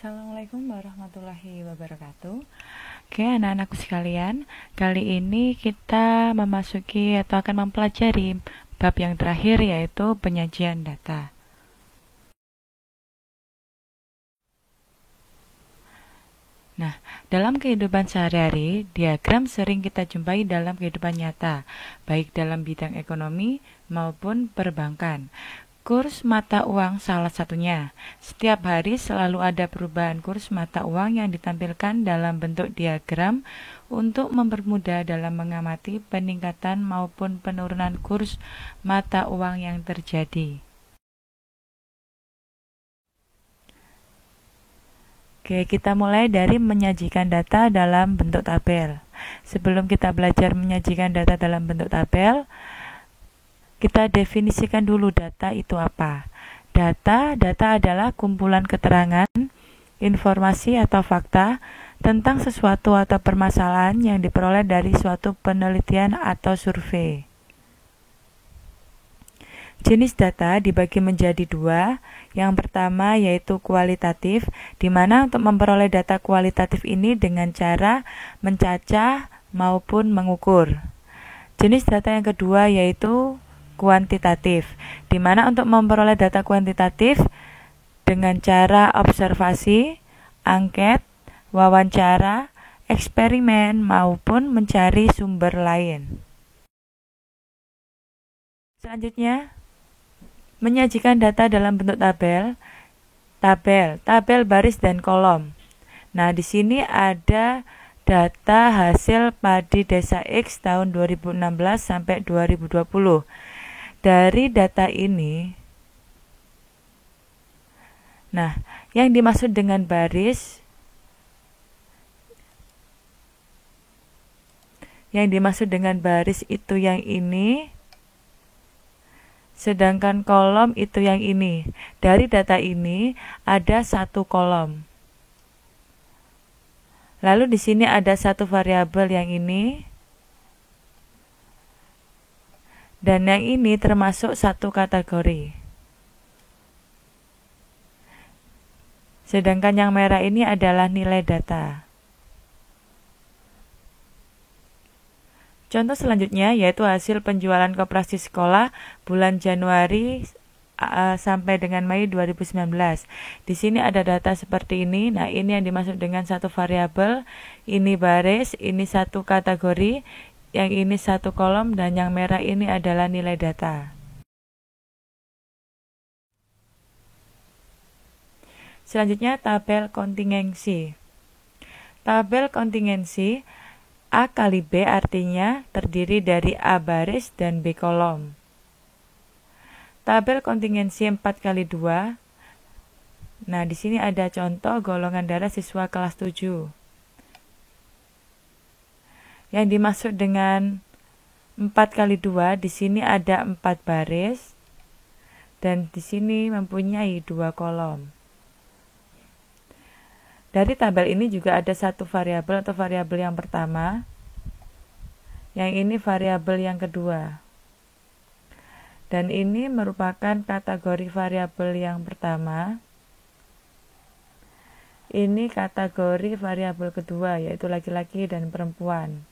Assalamualaikum warahmatullahi wabarakatuh. Oke, anak-anakku sekalian, kali ini kita memasuki atau akan mempelajari bab yang terakhir, yaitu penyajian data. Nah, dalam kehidupan sehari-hari, diagram sering kita jumpai dalam kehidupan nyata, baik dalam bidang ekonomi maupun perbankan. Kurs mata uang salah satunya. Setiap hari selalu ada perubahan kurs mata uang yang ditampilkan dalam bentuk diagram untuk mempermudah dalam mengamati peningkatan maupun penurunan kurs mata uang yang terjadi. Oke, kita mulai dari menyajikan data dalam bentuk tabel. Sebelum kita belajar menyajikan data dalam bentuk tabel, kita definisikan dulu data itu apa. Data adalah kumpulan keterangan, informasi atau fakta tentang sesuatu atau permasalahan yang diperoleh dari suatu penelitian atau survei. Jenis data dibagi menjadi dua. Yang pertama yaitu kualitatif, di mana untuk memperoleh data kualitatif ini dengan cara mencacah maupun mengukur. Jenis data yang kedua yaitu kuantitatif, di mana untuk memperoleh data kuantitatif dengan cara observasi, angket, wawancara, eksperimen, maupun mencari sumber lain. Selanjutnya, menyajikan data dalam bentuk tabel baris dan kolom. Nah, di sini ada data hasil padi desa X tahun 2016 sampai 2020. Dari data ini, nah, yang dimaksud dengan baris itu yang ini, sedangkan kolom itu yang ini. Dari data ini ada satu kolom. Lalu di sini ada satu variabel yang ini, dan yang ini termasuk satu kategori. Sedangkan yang merah ini adalah nilai data. Contoh selanjutnya yaitu hasil penjualan koperasi sekolah bulan Januari sampai dengan Mei 2019. Di sini ada data seperti ini. Nah, ini yang dimaksud dengan satu variabel, ini baris, ini satu kategori, yang ini satu kolom, dan yang merah ini adalah nilai data. Selanjutnya tabel kontingensi. Tabel kontingensi A kali B artinya terdiri dari A baris dan B kolom. Tabel kontingensi 4 kali 2. Nah, di sini ada contoh golongan darah siswa kelas 7. Yang dimaksud dengan 4 kali 2, di sini ada 4 baris dan di sini mempunyai 2 kolom. Dari tabel ini juga ada satu variabel atau variabel yang pertama. Yang ini variabel yang kedua. Dan ini merupakan kategori variabel yang pertama. Ini kategori variabel kedua, yaitu laki-laki dan perempuan.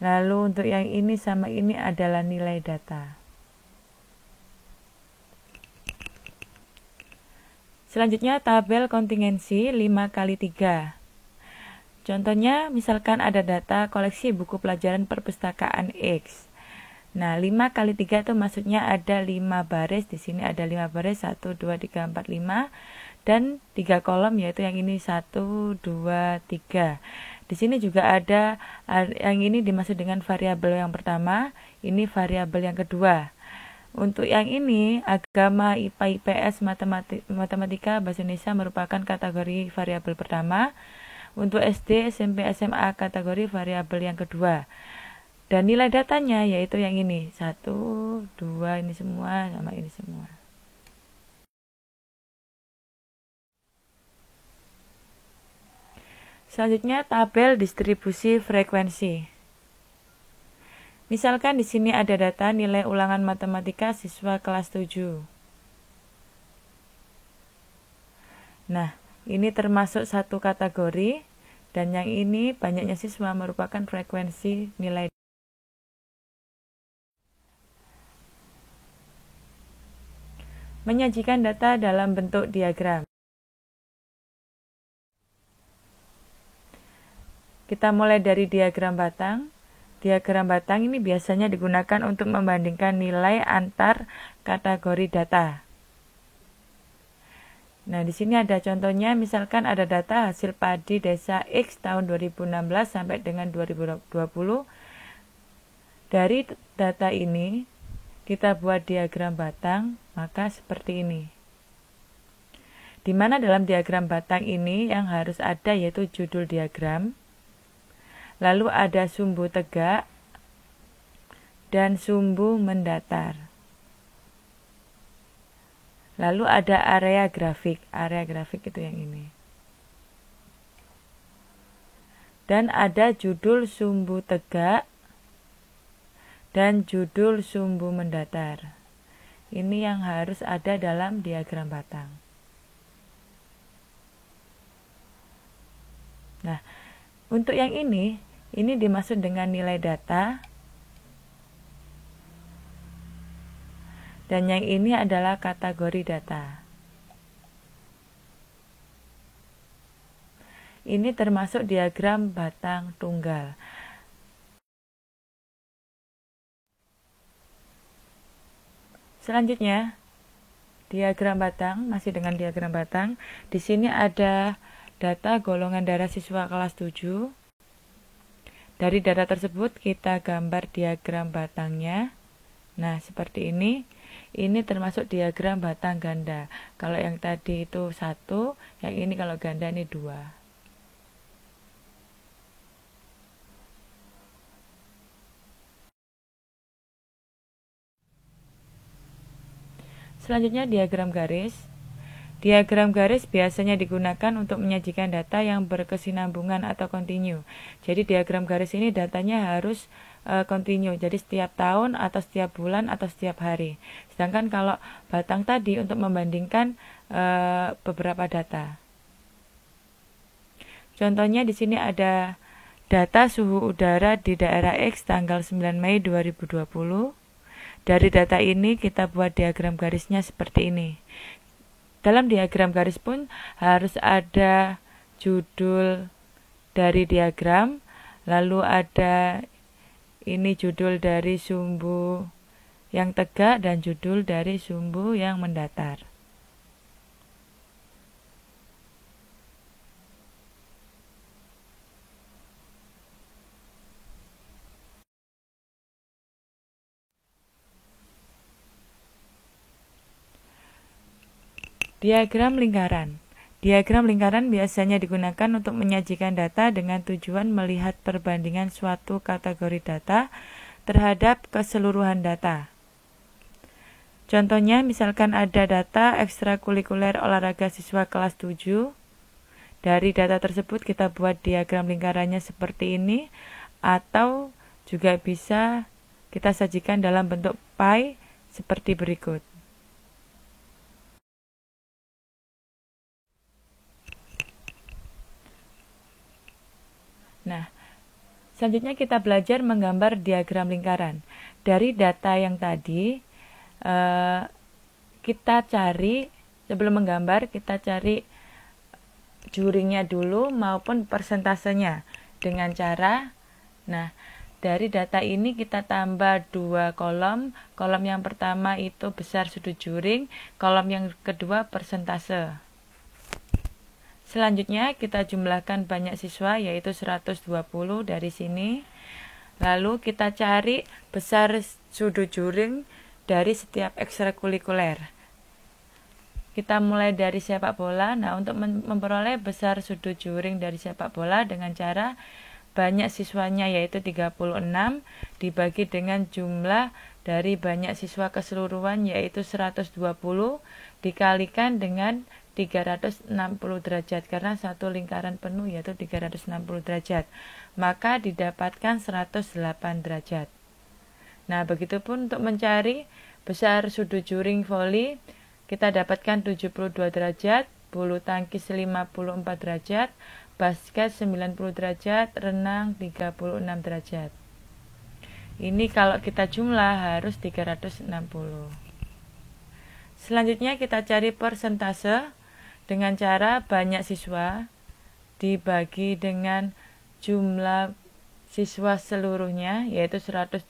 Lalu untuk yang ini sama ini adalah nilai data. Selanjutnya tabel kontingensi 5 kali 3. Contohnya misalkan ada data koleksi buku pelajaran perpustakaan X. Nah, 5 kali 3 itu maksudnya ada 5 baris. Di sini ada 5 baris, 1, 2, 3, 4, 5. Dan 3 kolom, yaitu yang ini 1, 2, 3. Di sini juga ada yang ini dimaksud dengan variabel yang pertama, ini variabel yang kedua. Untuk yang ini, agama, IPA, IPS, matematika, bahasa Indonesia merupakan kategori variabel pertama. Untuk SD, SMP, SMA kategori variabel yang kedua. Dan nilai datanya yaitu yang ini, 1, 2, ini semua sama ini semua. Selanjutnya tabel distribusi frekuensi. Misalkan di sini ada data nilai ulangan matematika siswa kelas 7. Nah, ini termasuk satu kategori, dan yang ini banyaknya siswa merupakan frekuensi nilai. Menyajikan data dalam bentuk diagram. Kita mulai dari diagram batang. Diagram batang ini biasanya digunakan untuk membandingkan nilai antar kategori data. Nah, di sini ada contohnya, misalkan ada data hasil padi desa X tahun 2016 sampai dengan 2020. Dari data ini, kita buat diagram batang, maka seperti ini. Di mana dalam diagram batang ini yang harus ada yaitu judul diagram, lalu ada sumbu tegak, dan sumbu mendatar. Lalu ada area grafik itu yang ini. Dan ada judul sumbu tegak dan judul sumbu mendatar. Ini yang harus ada dalam diagram batang. Nah, untuk yang ini dimaksud dengan nilai data. Dan yang ini adalah kategori data. Ini termasuk diagram batang tunggal. Selanjutnya, diagram batang, masih dengan diagram batang. Di sini ada data golongan darah siswa kelas 7. Dari data tersebut kita gambar diagram batangnya. Nah, seperti ini. Ini termasuk diagram batang ganda. Kalau yang tadi itu 1, yang ini kalau ganda ini 2. Selanjutnya diagram garis. Diagram garis biasanya digunakan untuk menyajikan data yang berkesinambungan atau kontinu. Jadi diagram garis ini datanya harus kontinu, jadi setiap tahun atau setiap bulan atau setiap hari. Sedangkan kalau batang tadi untuk membandingkan beberapa data. Contohnya di sini ada data suhu udara di daerah X tanggal 9 Mei 2020. Dari data ini kita buat diagram garisnya seperti ini. Dalam diagram garis pun harus ada judul dari diagram, lalu ada ini judul dari sumbu yang tegak dan judul dari sumbu yang mendatar. Diagram lingkaran. Diagram lingkaran biasanya digunakan untuk menyajikan data dengan tujuan melihat perbandingan suatu kategori data terhadap keseluruhan data. Contohnya, misalkan ada data ekstrakurikuler olahraga siswa kelas 7. Dari data tersebut kita buat diagram lingkarannya seperti ini, atau juga bisa kita sajikan dalam bentuk pie seperti berikut. Nah, selanjutnya kita belajar menggambar diagram lingkaran. Dari data yang tadi, kita cari, sebelum menggambar, kita cari juringnya dulu maupun persentasenya. Dengan cara, dari data ini kita tambah 2 kolom. Kolom yang pertama itu besar sudut juring, kolom yang kedua persentase. Selanjutnya kita jumlahkan banyak siswa, yaitu 120 dari sini. Lalu kita cari besar sudut juring dari setiap ekstrakurikuler. Kita mulai dari sepak bola. Nah, untuk memperoleh besar sudut juring dari sepak bola dengan cara banyak siswanya, yaitu 36, dibagi dengan jumlah dari banyak siswa keseluruhan, yaitu 120, dikalikan dengan 360 derajat, karena satu lingkaran penuh yaitu 360 derajat, maka didapatkan 108 derajat. Nah, begitupun untuk mencari besar sudut juring voli, kita dapatkan 72 derajat, bulu tangkis 54 derajat, basket 90 derajat, renang 36 derajat. Ini kalau kita jumlah harus 360. Selanjutnya kita cari persentase dengan cara banyak siswa dibagi dengan jumlah siswa seluruhnya, yaitu 120,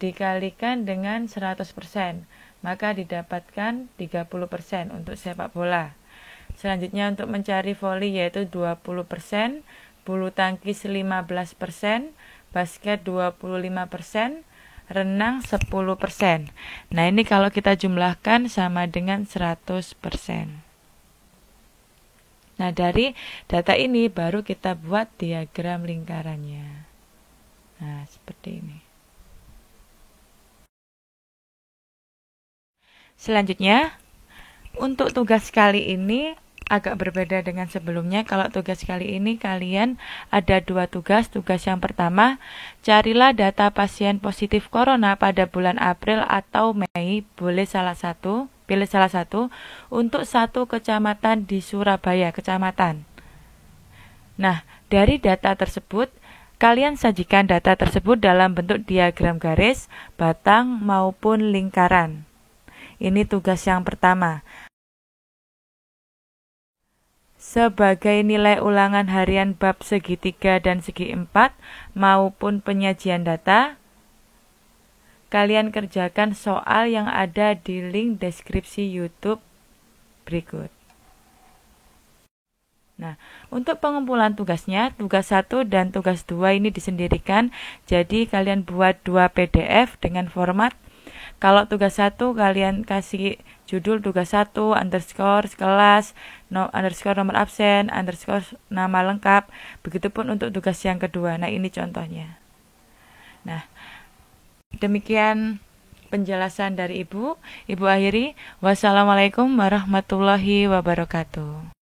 dikalikan dengan 100%, maka didapatkan 30% untuk sepak bola. Selanjutnya untuk mencari voli yaitu 20%, bulu tangkis 15%, basket 25%, renang 10%. Nah, ini kalau kita jumlahkan sama dengan 100%. Nah, dari data ini baru kita buat diagram lingkarannya. Nah, seperti ini. Selanjutnya, untuk tugas kali ini agak berbeda dengan sebelumnya. Kalau tugas kali ini kalian ada 2 tugas. Tugas yang pertama, carilah data pasien positif corona pada bulan April atau Mei, pilih salah satu untuk satu kecamatan di Surabaya, kecamatan. Nah, dari data tersebut, kalian sajikan data tersebut dalam bentuk diagram garis, batang, maupun lingkaran. Ini tugas yang pertama. Sebagai nilai ulangan harian bab segi 3 dan segi 4 maupun penyajian data, kalian kerjakan soal yang ada di link deskripsi YouTube berikut. Nah, untuk pengumpulan tugasnya, tugas 1 dan tugas 2 ini disendirikan, jadi kalian buat 2 PDF dengan format. Kalau tugas 1 kalian kasih judul tugas 1 underscore kelas underscore nomor absen underscore nama lengkap. Begitupun untuk tugas yang kedua. Nah, ini contohnya. Nah, demikian penjelasan dari Ibu akhiri. Wassalamualaikum warahmatullahi wabarakatuh.